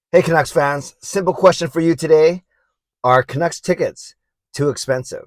Hey, Canucks fans, simple question for you today. Are Canucks tickets too expensive?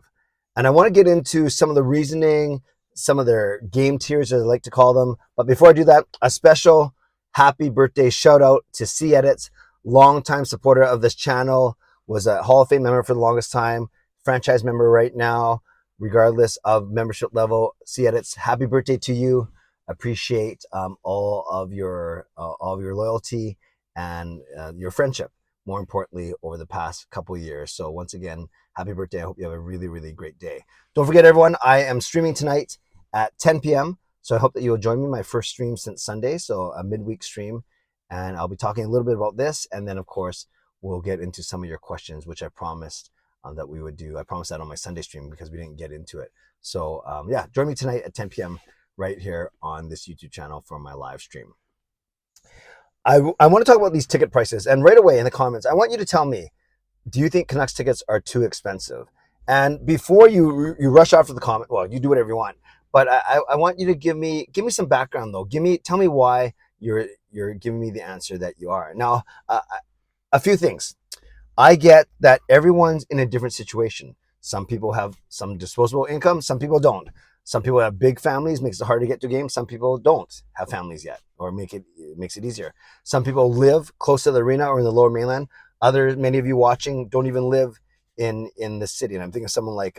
And I want to get into some of the reasoning, some of their game tiers, as I like to call them. But before I do that, a special happy birthday shout out to C Edits, longtime supporter of this channel, was a Hall of Fame member for the longest time, franchise member right now, regardless of membership level. C Edits, happy birthday to you. Appreciate all of your loyalty and your friendship, more importantly, over the past couple of years. So once again, happy birthday. I hope you have a really, really great day. Don't forget, everyone, I am streaming tonight at 10 p.m. So I hope that you'll join me, my first stream since Sunday, so a midweek stream. And I'll be talking a little bit about this. And then, of course, we'll get into some of your questions, which I promised that we would do. I promised that on my Sunday stream because we didn't get into it. So yeah, join me tonight at 10 p.m. right here on this YouTube channel for my live stream. I want to talk about these ticket prices. And right away in the comments, I want you to tell me, do you think Canucks tickets are too expensive? And before you rush off to the comment, well, you do whatever you want. But I want you to give me some background though. Tell me why you're giving me the answer that you are. Now, a few things. I get that everyone's in a different situation. Some people have some disposable income, some people don't. Some people have big families, makes it hard to get to games. Some people don't have families yet, or makes it easier. Some people live close to the arena or in the Lower Mainland. Many of you watching don't even live in the city. And I'm thinking of someone like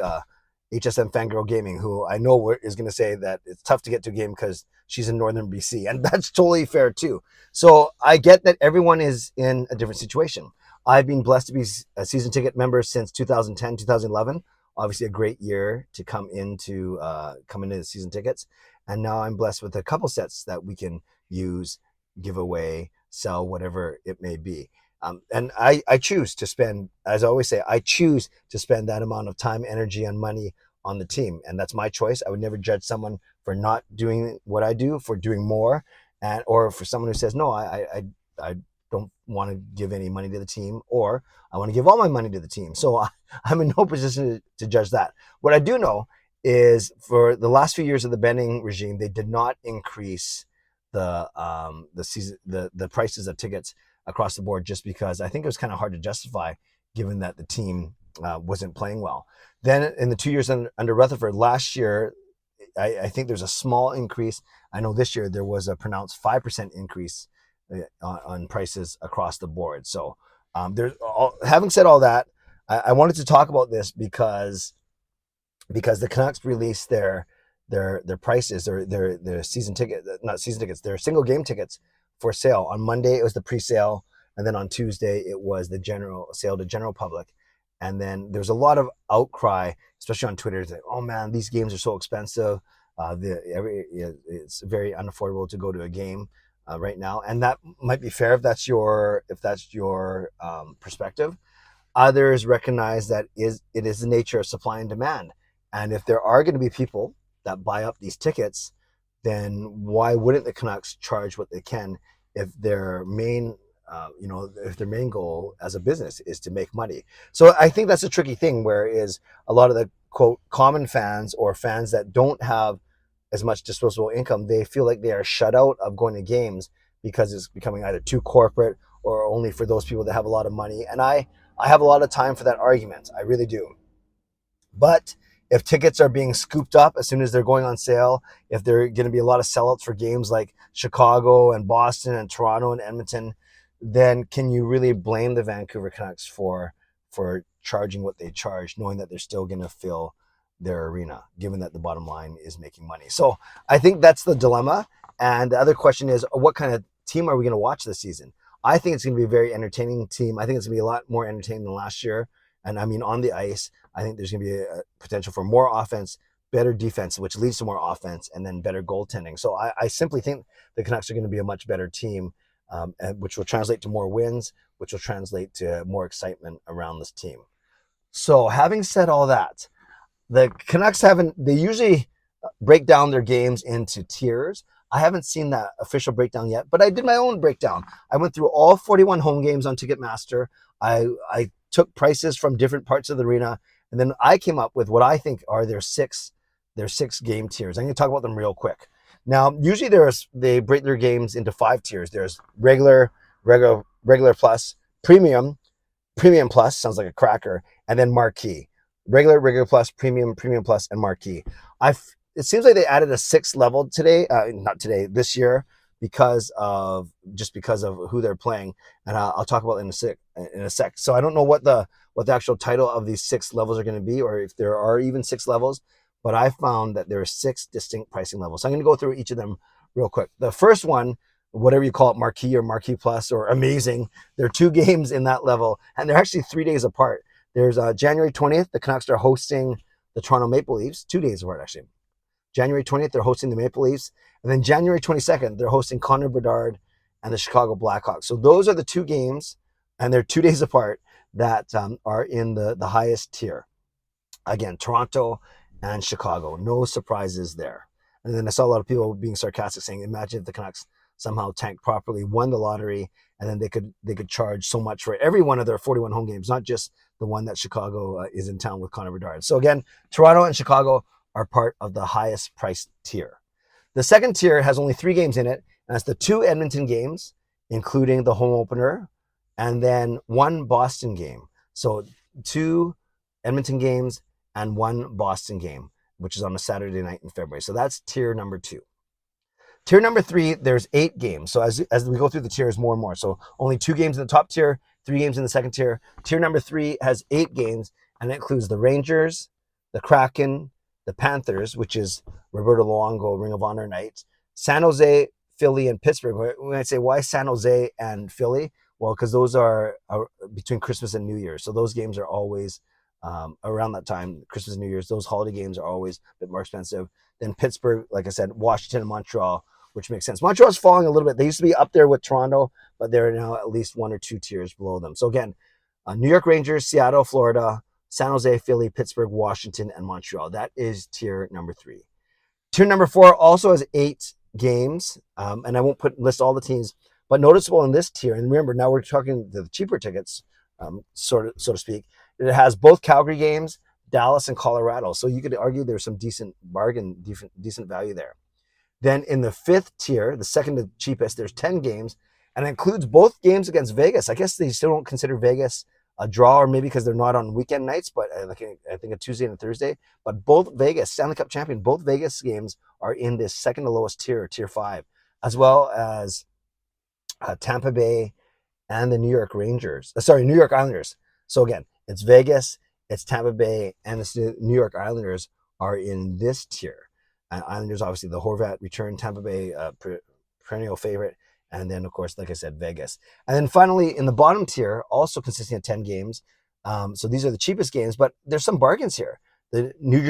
HSM Fangirl Gaming, who I know is going to say that it's tough to get to a game because she's in northern BC, and that's totally fair too. So I get that everyone is in a different situation. I've been blessed to be a season ticket member since 2010, 2011. Obviously, a great year to come into the season tickets, and now I'm blessed with a couple sets that we can use, give away, sell, whatever it may be. And I choose to spend, as I always say, I choose to spend that amount of time, energy, and money on the team, and that's my choice. I would never judge someone for not doing what I do, for doing more, and or for someone who says no, I don't want to give any money to the team, or I want to give all my money to the team. So I'm in no position to judge that. What I do know is for the last few years of the Benning regime, they did not increase the prices of tickets across the board, just because I think it was kind of hard to justify given that the team wasn't playing well. Then in the 2 years under Rutherford, last year, I think there's a small increase. I know this year there was a pronounced 5% increase on prices across the board. So having said all that, I wanted to talk about this because the Canucks released their prices, their season ticket, not season tickets, their single game tickets for sale. On Monday it was the pre-sale, and then on Tuesday it was the general sale to general public. And then there's a lot of outcry, especially on Twitter, that, oh man, these games are so expensive. It's very unaffordable to go to a game right now, and that might be fair if that's your perspective. Others recognize that it is the nature of supply and demand, and if there are going to be people that buy up these tickets, then why wouldn't the Canucks charge what they can if their main if their main goal as a business is to make money? So I think that's a tricky thing, where is a lot of the quote common fans or fans that don't have as much disposable income, they feel like they are shut out of going to games because it's becoming either too corporate or only for those people that have a lot of money. And I have a lot of time for that argument. I really do. But if tickets are being scooped up as soon as they're going on sale, if there are going to be a lot of sellouts for games like Chicago and Boston and Toronto and Edmonton, then can you really blame the Vancouver Canucks for charging what they charge, knowing that they're still going to fill their arena, given that the bottom line is making money? So I think that's the dilemma. And the other question is, what kind of team are we going to watch this season? I think it's going to be a very entertaining team. I think it's going to be a lot more entertaining than last year. And I mean, on the ice, I think there's going to be a potential for more offense, better defense, which leads to more offense, and then better goaltending. So I simply think the Canucks are going to be a much better team, which will translate to more wins, which will translate to more excitement around this team. So having said all that, the Canucks they usually break down their games into tiers. I haven't seen that official breakdown yet, but I did my own breakdown. I went through all 41 home games on Ticketmaster. I took prices from different parts of the arena, and then I came up with what I think are their six game tiers. I'm going to talk about them real quick. Now, usually they break their games into 5 tiers. There's regular regular plus, premium, premium plus, sounds like a cracker, and then marquee. Regular plus, premium plus, and marquee. It seems like they added a sixth level today, not today, this year, because of who they're playing, and I'll talk about it in a sec. So I don't know what the actual title of these 6 levels are going to be, or if there are even 6 levels, but I found that there are 6 distinct pricing levels. So I'm going to go through each of them real quick. The first one, whatever you call it, marquee or marquee plus or amazing, there are 2 games in that level, and they're actually 3 days apart. There's January 20th, the Canucks are hosting the Toronto Maple Leafs, 2 days apart actually. January 20th, they're hosting the Maple Leafs, and then January 22nd, they're hosting Connor Bedard and the Chicago Blackhawks. So those are the 2 games, and they're 2 days apart, that are in the highest tier. Again, Toronto and Chicago. No surprises there. And then I saw a lot of people being sarcastic, saying, imagine if the Canucks somehow tanked properly, won the lottery, and then they could charge so much for every one of their 41 home games, not just the one that Chicago is in town with Connor Bedard. So again, Toronto and Chicago are part of the highest price tier. The second tier has only 3 games in it, and it's the 2 Edmonton games, including the home opener, and then 1 Boston game. So 2 Edmonton games and 1 Boston game, which is on a Saturday night in February. So that's tier number 2. Tier number 3, there's 8 games. So as we go through the tiers more and more. So only 2 games in the top tier, 3 games in the second tier. Tier number 3 has 8 games, and it includes the Rangers, the Kraken, the Panthers, which is Roberto Luongo, Ring of Honor night, San Jose, Philly, and Pittsburgh. When I say why San Jose and Philly, well, because those are between Christmas and New Year's. So those games are always around that time, Christmas and New Year's. Those holiday games are always a bit more expensive. Then Pittsburgh, like I said, Washington and Montreal, which makes sense. Montreal's falling a little bit. They used to be up there with Toronto, but they're now at least 1 or 2 tiers below them. So again, New York Rangers, Seattle, Florida, San Jose, Philly, Pittsburgh, Washington, and Montreal. That is tier number 3. Tier number 4 also has 8 games, and I won't list all the teams, but noticeable in this tier, and remember, now we're talking the cheaper tickets, so to speak, it has both Calgary games, Dallas, and Colorado. So you could argue there's some decent value there. Then in the 5th tier, the second to cheapest, there's 10 games, and it includes both games against Vegas. I guess they still don't consider Vegas a draw, or maybe because they're not on weekend nights, but I think a Tuesday and a Thursday. But both Vegas, Stanley Cup champion, both Vegas games are in this second to lowest tier, tier 5, as well as Tampa Bay and the New York Islanders. So again, it's Vegas, it's Tampa Bay, and it's the New York Islanders are in this tier. Islanders, obviously, the Horvat return, Tampa Bay, perennial favorite, and then, of course, like I said, Vegas. And then finally, in the bottom tier, also consisting of 10 games. So these are the cheapest games, but there's some bargains here. The New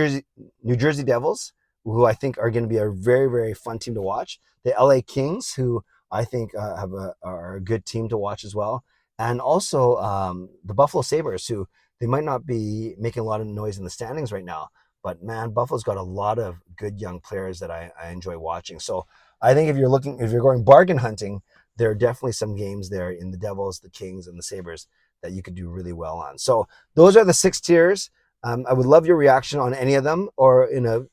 Jersey Devils, who I think are going to be a very, very fun team to watch. The LA Kings, who I think are a good team to watch as well. And also the Buffalo Sabres, who they might not be making a lot of noise in the standings right now, but man, Buffalo's got a lot of good young players that I enjoy watching. So I think if you're going bargain hunting, there are definitely some games there in the Devils, the Kings, and the Sabres that you could do really well on. So those are the 6 tiers. I would love your reaction on any of them, or in a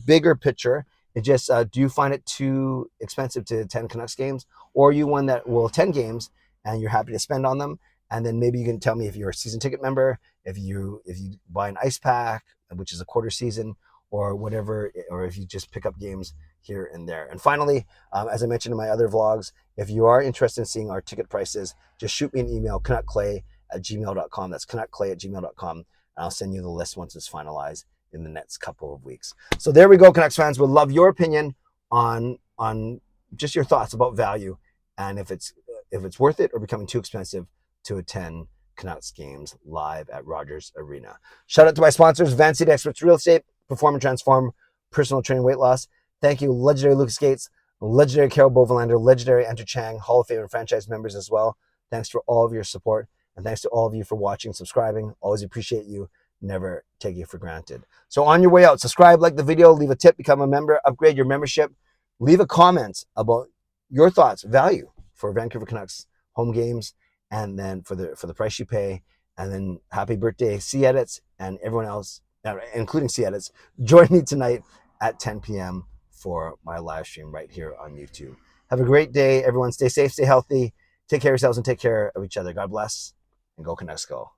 bigger picture. It just, do you find it too expensive to attend Canucks games, or are you one that will attend games and you're happy to spend on them? And then maybe you can tell me if you're a season ticket member, if you buy an ice pack, which is a quarter season, or whatever, or if you just pick up games here and there. And finally, as I mentioned in my other vlogs, if you are interested in seeing our ticket prices, just shoot me an email, canuckclay@gmail.com. That's canuckclay@gmail.com. And I'll send you the list once it's finalized in the next couple of weeks. So there we go, Canucks fans. Would love your opinion on just your thoughts about value, and if it's worth it or becoming too expensive to attend Canucks games live at Rogers Arena. Shout out to my sponsors, Van City Experts Real Estate, Perform and Transform, Personal Training, Weight Loss. Thank you, legendary Lucas Gates, legendary Carol Bovenlander, legendary Enter Chang, Hall of Fame and franchise members as well. Thanks for all of your support, and thanks to all of you for watching, subscribing. Always appreciate you. Never take you for granted. So on your way out, subscribe, like the video, leave a tip, become a member, upgrade your membership, leave a comment about your thoughts, value for Vancouver Canucks home games, and then for the price you pay. And then happy birthday, C Edits, and everyone else, including C Edits. Join me tonight at 10 p.m. for my live stream right here on YouTube. Have a great day, everyone. Stay safe, stay healthy, Take care of yourselves and take care of each other. God bless, and go Canucks go.